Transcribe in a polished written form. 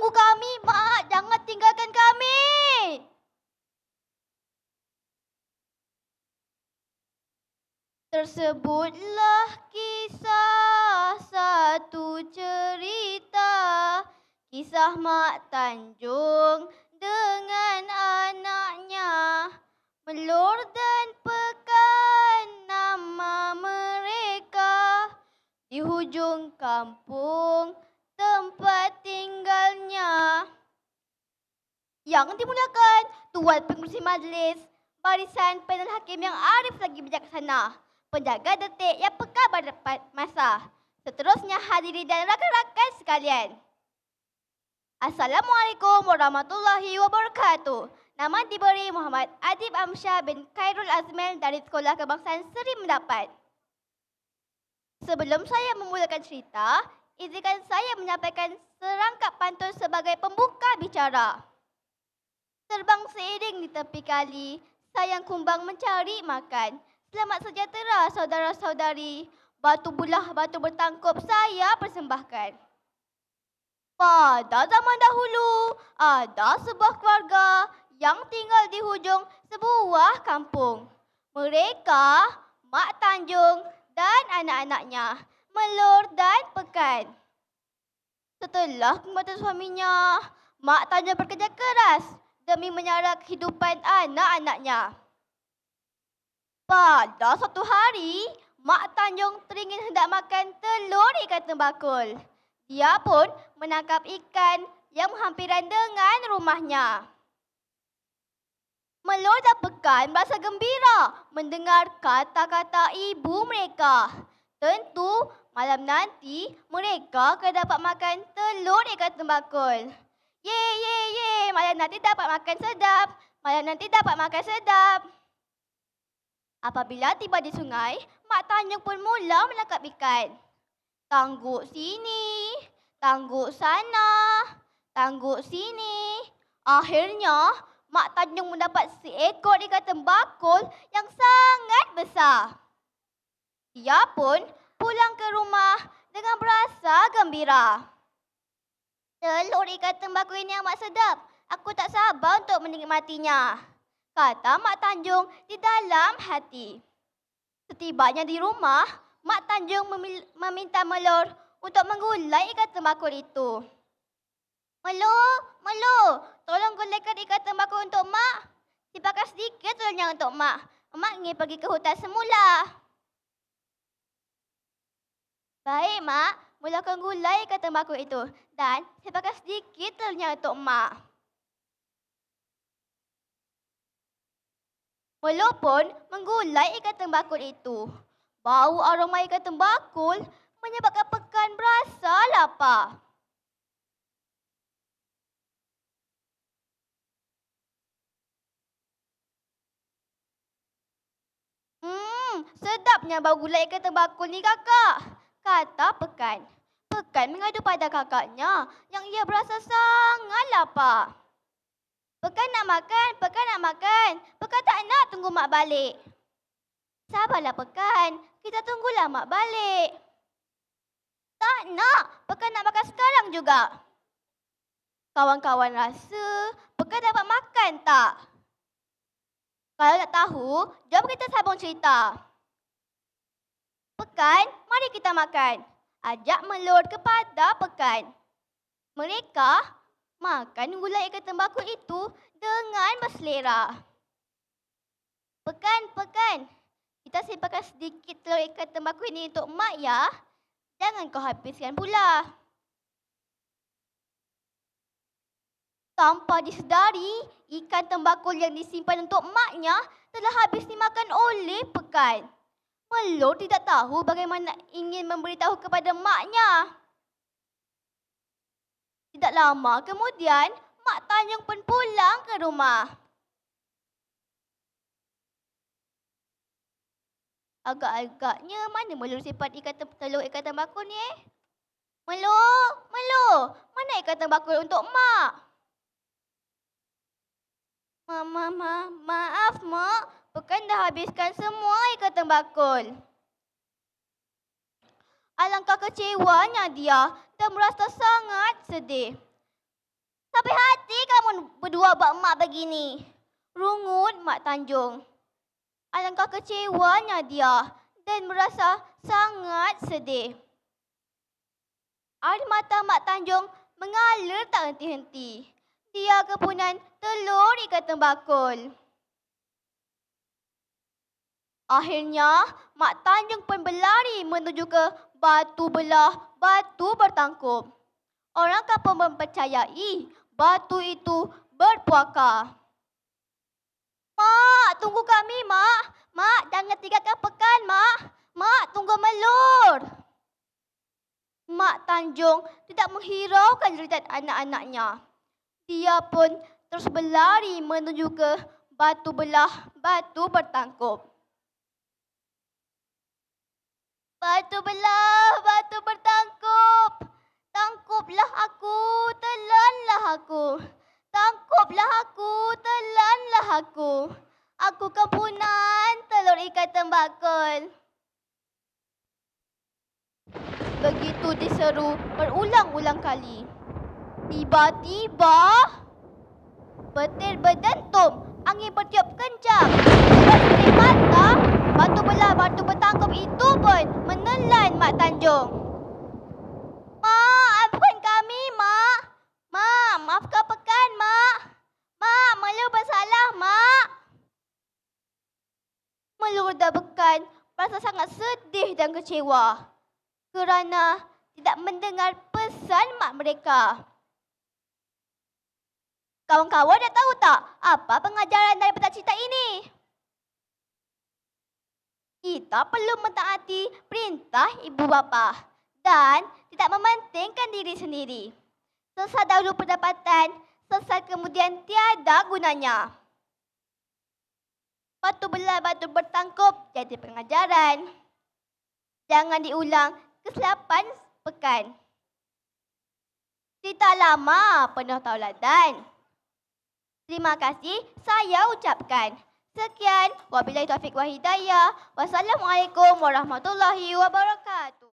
tunggu kami, Mak. Jangan tinggalkan kami. Tersebutlah kisah satu cerita, kisah Mak Tanjung dengan anaknya. Melur dan Pekan nama mereka, di hujung kampung tempat tinggalnya. Yang dimuliakan Tuan Pengerusi Majlis, barisan panel hakim yang arif lagi bijaksana, penjaga detik yang peka pada masa. Seterusnya hadirin dan rakan-rakan sekalian. Assalamualaikum warahmatullahi wabarakatuh. Nama diberi Muhammad Adib Amsyah bin Khairul Azmil dari Sekolah Kebangsaan Seri Mendapat. Sebelum saya memulakan cerita, izinkan saya menyampaikan serangkap pantun sebagai pembuka bicara. Terbang seiring di tepi kali, sayang kumbang mencari makan. Selamat sejahtera saudara-saudari, batu bulah batu bertangkup saya persembahkan. Pada zaman dahulu, ada sebuah keluarga yang tinggal di hujung sebuah kampung. Mereka, Mak Tanjung dan anak-anaknya, Melur dan Pekan. Setelah kematian suaminya, Mak Tanjung bekerja keras demi menyara kehidupan anak-anaknya. Pada suatu hari, Mak Tanjung teringin hendak makan telur ikan tembakul. Dia pun menangkap ikan yang berhampiran dengan rumahnya. Melur dan Pekan merasa gembira mendengar kata-kata ibu mereka. Tentu malam nanti mereka akan dapat makan telur ikan tembakul. Ye, malam nanti dapat makan sedap. Malam nanti dapat makan sedap. Apabila tiba di sungai, Mak Tanjung pun mula menangkap ikan. Tangguk sini, tangguk sana, tangguk sini. Akhirnya, Mak Tanjung mendapat seekor ikan tembakul yang sangat besar. Dia pun pulang ke rumah dengan berasa gembira. Telur ikan tembakul ini amat sedap. Aku tak sabar untuk menikmatinya, kata Mak Tanjung di dalam hati. Setibanya di rumah, Mak Tanjung meminta Melur untuk menggulai ikan tembakul itu. Melur, tolong gulaikan ikan tembakul untuk Mak. Sipakan sedikit telurnya untuk Mak. Mak ingin pergi ke hutan semula. Baik, Mak. Mulakan gulai ikan tembakul itu dan sipakan sedikit telurnya untuk Mak. Melur pun menggulai ikan tembakul itu. Bau aroma ikan tembakul menyebabkan Pekan berasa lapar. Sedapnya bau gulai ikan tembakul ni, Kakak, kata Pekan. Pekan mengadu pada kakaknya yang ia berasa sangat lapar. Pekan nak makan. Pekan tak nak tunggu Mak balik. Sabarlah Pekan, kita tunggulah Mak balik. Tak nak, Pekan nak makan sekarang juga. Kawan-kawan rasa Pekan dapat makan tak? Kalau nak tahu, jom kita sambung cerita. Pekan, mari kita makan, ajak Melur kepada Pekan. Mereka makan gulai ikan tembakul itu dengan berselera. Pekan, kita simpankan sedikit telur ikan tembakul ini untuk Mak ya. Jangan kau habiskan pula. Tanpa disedari, ikan tembakul yang disimpan untuk maknya telah habis dimakan oleh Pekan. Melur tidak tahu bagaimana ingin memberitahu kepada maknya. Tidak lama kemudian, Mak Tanjung pun pulang ke rumah. Agak-agaknya mana Melur simpan telur ikan tembakul ni? Melur, mana ikan tembakul untuk Mak? Maaf, Mak. Pekan dah habiskan semua ikan tembakul. Alangkah kecewanya dia dan merasa sangat sedih. Sampai hati kamu berdua buat mak begini. Rungut Mak Tanjung. Alangkah kecewanya dia dan merasa sangat sedih. Air mata Mak Tanjung mengalir tak henti-henti. Dia kepunan telur ikan tembakul. Akhirnya, Mak Tanjung pun berlari menuju ke batu belah batu bertangkup. Orang kampung mempercayai batu itu berpuaka. Mak, tunggu kami, Mak. Mak, jangan tinggalkan pekan, Mak. Mak, tunggu melur. Mak Tanjung tidak menghiraukan jeritan anak-anaknya. Dia pun terus berlari menuju ke batu belah batu bertangkup. Batu belah batu bertangkup. Tangkuplah aku, telanlah aku. Tangkuplah aku, telanlah aku. Aku kepunan telur ikan tembakul. Begitu diseru berulang-ulang kali. Tiba-tiba, petir berdentum, angin bertiup kencang. Dari mata, batu belah batu bertangkup itu pun menelan Mak Tanjung. Mak, ampunkan kami, Mak. Mak, maafkan pekan, Mak. Mak, Melur bersalah, Mak. Melur dan pekan merasa sangat sedih dan kecewa kerana tidak mendengar pesan mak mereka. Kawan-kawan dah tahu tak apa pengajaran daripada cerita ini? Kita perlu mentaati perintah ibu bapa dan tidak mementingkan diri sendiri. Sesat dahulu pendapatan, sesat kemudian tiada gunanya. Batu belah batu bertangkup jadi pengajaran. Jangan diulang kesilapan pekan. Cerita lama penuh tauladan. Terima kasih saya ucapkan. Sekian, wabillahi taufiq wa hidayah. Wassalamualaikum warahmatullahi wabarakatuh.